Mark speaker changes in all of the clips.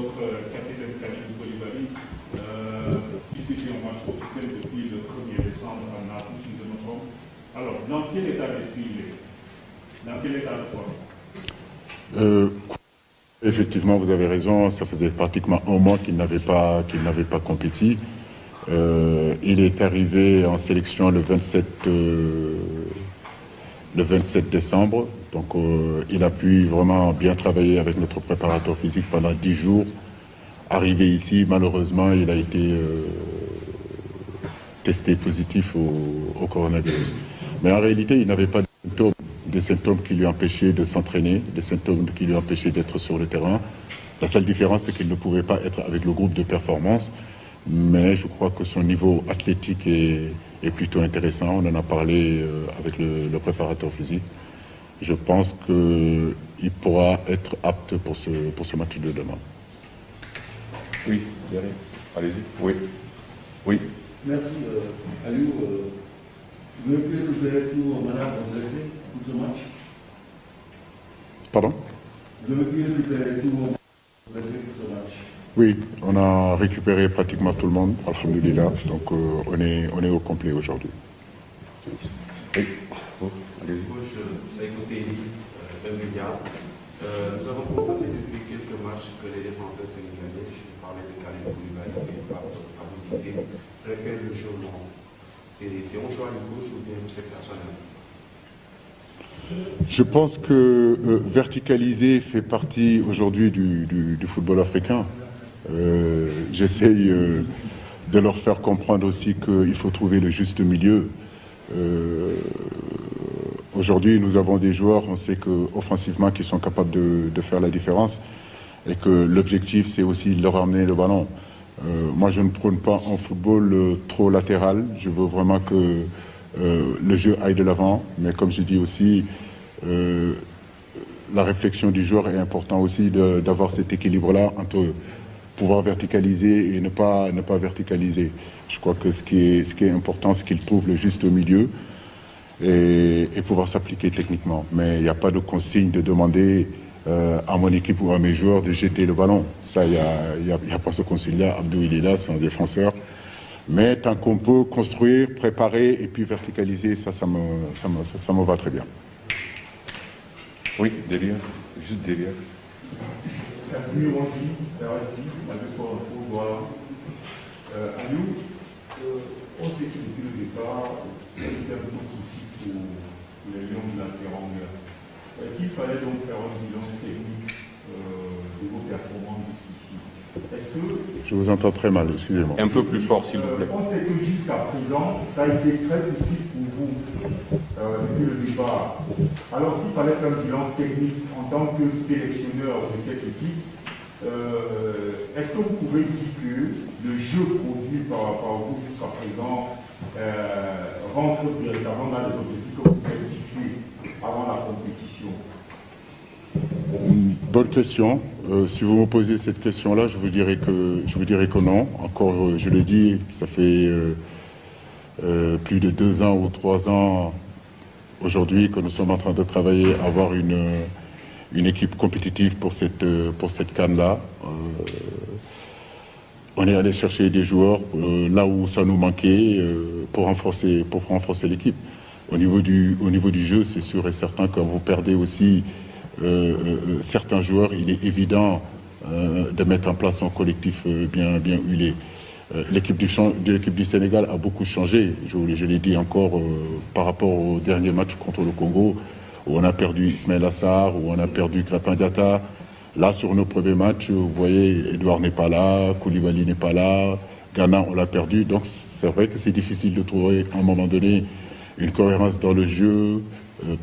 Speaker 1: votre capitaine Khalidou Koulibaly discuté en match officiel depuis le 1er décembre à Naples, si je me trompe. Alors, dans quel état d'esprit il est? Dans quel état de forme?
Speaker 2: Effectivement, vous avez raison, ça faisait pratiquement un mois qu'il n'avait pas compétit. Il est arrivé en sélection le 27 décembre. Donc il a pu vraiment bien travailler avec notre préparateur physique pendant 10 jours. Arrivé ici, malheureusement, il a été testé positif au coronavirus. Mais en réalité, il n'avait pas des symptômes qui lui empêchaient de s'entraîner, des symptômes qui lui empêchaient d'être sur le terrain. La seule différence, c'est qu'il ne pouvait pas être avec le groupe de performance. Mais je crois que son niveau athlétique est plutôt intéressant. On en a parlé avec le préparateur physique. Je pense qu'il pourra être apte pour ce match de demain.
Speaker 3: Oui, allez-y. Oui. Oui.
Speaker 4: Merci. Aliou, vous pouvez nous faire tout malade blessé pour ce match?
Speaker 2: Pardon?
Speaker 4: Vous pouvez nous faire tout blessé pour ce match?
Speaker 2: Oui, on a récupéré pratiquement tout le monde, alhamdoulilah. Donc on est au complet aujourd'hui.
Speaker 3: Oui. Allez-y.
Speaker 5: Coach Saïko Seydi, nous avons constaté depuis quelques matchs que les défenseurs sénégalais, je parlais de Khalidou Koulibaly et Abou Cissé, préfèrent le jeu long. C'est un choix du coach ou bien c'est personnel?
Speaker 2: Je pense que verticaliser fait partie aujourd'hui du football africain. J'essaye de leur faire comprendre aussi qu'il faut trouver le juste milieu. Aujourd'hui, nous avons des joueurs, on sait qu'offensivement, qui sont capables de faire la différence et que l'objectif, c'est aussi de leur amener le ballon. Moi, je ne prône pas un football trop latéral. Je veux vraiment que le jeu aille de l'avant. Mais comme je dis aussi, la réflexion du joueur est importante aussi d'avoir cet équilibre-là entre pouvoir verticaliser et ne pas verticaliser. Je crois que ce qui est important, c'est qu'il trouve le juste milieu et pouvoir s'appliquer techniquement. Mais il n'y a pas de consigne de demander à mon équipe ou à mes joueurs de jeter le ballon. Ça, il n'y a pas ce consigne-là. Abdou, il est là, c'est un défenseur. Mais tant qu'on peut construire, préparer et puis verticaliser, ça me va très bien.
Speaker 3: Oui, derrière, juste derrière.
Speaker 1: Casimir Ronzi, RSI, la Sport Info, voilà. Aliou, on sait que depuis le départ, c'est un peu souci pour les Lions de la Teranga. S'il fallait donc faire un bilan technique de vos performances jusqu'ici, est-ce que...
Speaker 2: Je vous entends très mal, excusez-moi.
Speaker 3: Un peu plus fort, s'il vous plaît.
Speaker 1: On sait que jusqu'à présent, ça a été très difficile pour vous depuis le départ. Alors, s'il fallait faire un bilan technique en tant que sélectionneur de cette équipe, est-ce que vous pouvez dire que le jeu produit par vous jusqu'à présent rentre véritablement dans les objectifs que vous avez fixés avant la compétition?
Speaker 2: Bonne question. Si vous me posez cette question-là, je vous dirais que non. Encore, je l'ai dit, ça fait plus de 2 ans ou 3 ans aujourd'hui que nous sommes en train de travailler à avoir une équipe compétitive pour cette CAN-là. On est allé chercher des joueurs là où ça nous manquait pour renforcer l'équipe. Au niveau du jeu, c'est sûr et certain que vous perdez aussi certains joueurs, il est évident de mettre en place un collectif bien huilé. L'équipe du Sénégal a beaucoup changé, je l'ai dit encore par rapport au dernier match contre le Congo, où on a perdu Ismaël Assar, où on a perdu Crépin Diatta. Là, sur nos premiers matchs, vous voyez, Edouard n'est pas là, Koulibaly n'est pas là, Ghana, on l'a perdu. Donc c'est vrai que c'est difficile de trouver à un moment donné une cohérence dans le jeu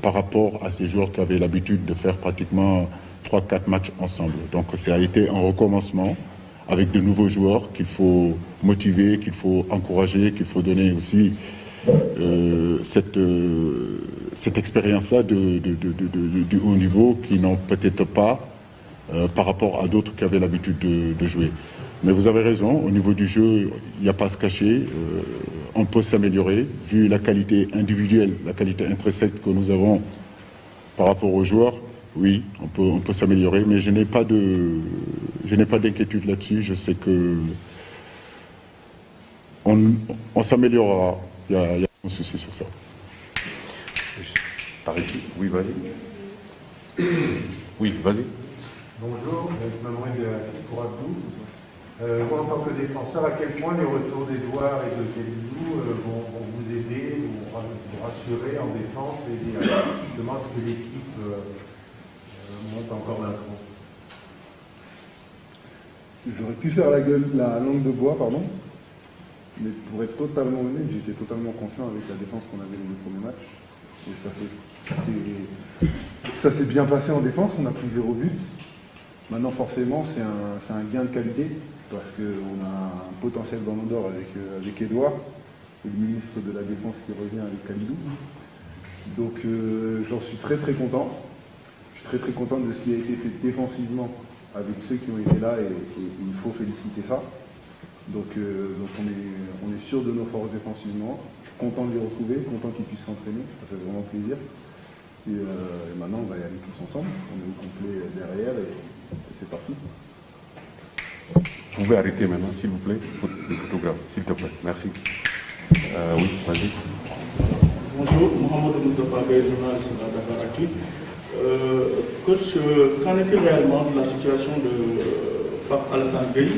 Speaker 2: par rapport à ces joueurs qui avaient l'habitude de faire pratiquement 3-4 matchs ensemble. Donc ça a été un recommencement avec de nouveaux joueurs qu'il faut motiver, qu'il faut encourager, qu'il faut donner aussi cette expérience-là du haut niveau qui n'ont peut-être pas par rapport à d'autres qui avaient l'habitude de jouer. Mais vous avez raison, au niveau du jeu, il n'y a pas à se cacher. On peut s'améliorer, vu la qualité individuelle, la qualité intrinsèque que nous avons par rapport aux joueurs. oui, on peut s'améliorer, mais je n'ai pas d'inquiétude là-dessus. Je sais que on s'améliorera. Il y a un souci sur ça.
Speaker 3: Par ici. Oui, vas-y. Oui, vas-y.
Speaker 6: Bonjour, Manuel pour Abdou. Moi, en tant que défenseur, à quel point les retours d'Edouard et de Kalidou vont vous aider, vous rassurer en défense et justement à ce que l'équipe monte encore d'un cran?
Speaker 7: J'aurais pu faire la langue de bois, pardon. Mais pour être totalement honnête, j'étais totalement confiant avec la défense qu'on avait dans le premier match. Et ça s'est bien passé en défense, on a pris 0 but. Maintenant, forcément, c'est un gain de qualité, parce qu'on a un potentiel dans d'or avec Edouard, le ministre de la Défense qui revient avec Kalidou. Donc j'en suis très très content. Je suis très très content de ce qui a été fait défensivement avec ceux qui ont été là, et il faut féliciter ça. Donc on est sûr de nos forces défensivement, content de les retrouver, content qu'ils puissent s'entraîner, ça fait vraiment plaisir. Et maintenant on va y aller tous ensemble, on est au complet derrière et c'est parti.
Speaker 3: Vous pouvez arrêter maintenant, s'il vous plaît, le photographe, s'il te plaît. Merci. Oui, vas-y.
Speaker 8: Bonjour, Mohamed Moustapha Gaye, journaliste de Dakaractu. Coach, qu'en est-il réellement de la situation de Pape Alassane Gueye?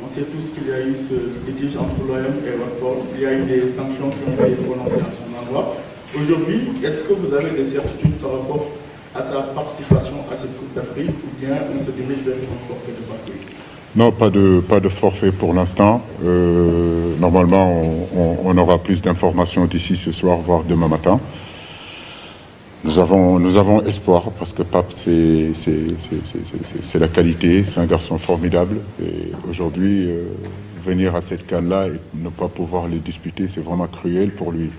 Speaker 8: On sait tous qu'il y a eu ce litige entre l'OM et Watford. Il y a eu des sanctions qui ont été prononcées à son endroit. Aujourd'hui, est-ce que vous avez des certitudes par rapport à sa participation à cette Coupe d'Afrique, ou bien on se dirige vers un forfait de Pape?
Speaker 2: Non, pas de forfait pour l'instant. Normalement, on aura plus d'informations d'ici ce soir, voire demain matin. Nous avons espoir, parce que Pape, c'est la qualité, c'est un garçon formidable. Et aujourd'hui, venir à cette CAN-là et ne pas pouvoir les disputer, c'est vraiment cruel pour lui.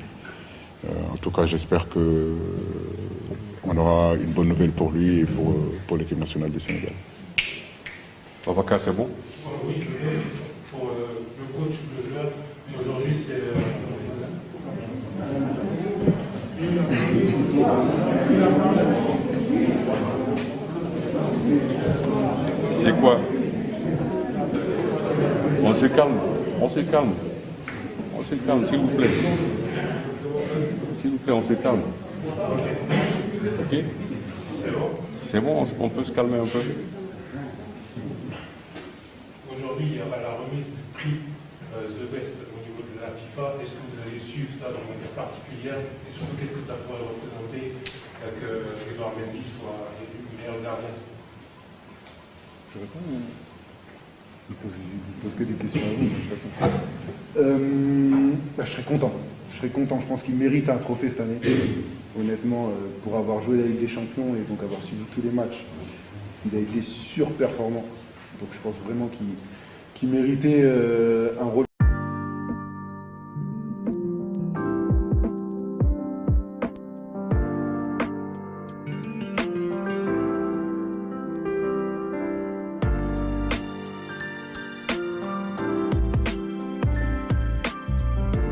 Speaker 2: En tout cas, j'espère qu'on aura une bonne nouvelle pour lui et pour l'équipe nationale du Sénégal.
Speaker 3: Babacar, c'est bon?
Speaker 9: Oui, pour le coach, le joueur, aujourd'hui, c'est...
Speaker 3: C'est quoi? On se calme, on se calme. On se calme, s'il vous plaît. S'il vous plaît, on se calme. Ok? C'est bon, on peut se calmer un peu.
Speaker 9: Aujourd'hui, il y aura la remise du prix The Best au niveau de la FIFA. Est-ce que vous allez suivre ça de manière particulière? Et surtout, qu'est-ce que ça pourrait représenter que Edouard Mendy soit élu meilleur gardien?
Speaker 7: Je réponds. Il pose que des questions à vous, je réponds. Je serais content. Je pense qu'il mérite un trophée cette année. Honnêtement, pour avoir joué la Ligue des Champions et donc avoir suivi tous les matchs, il a été surperformant. Donc je pense vraiment qu'il méritait un rôle.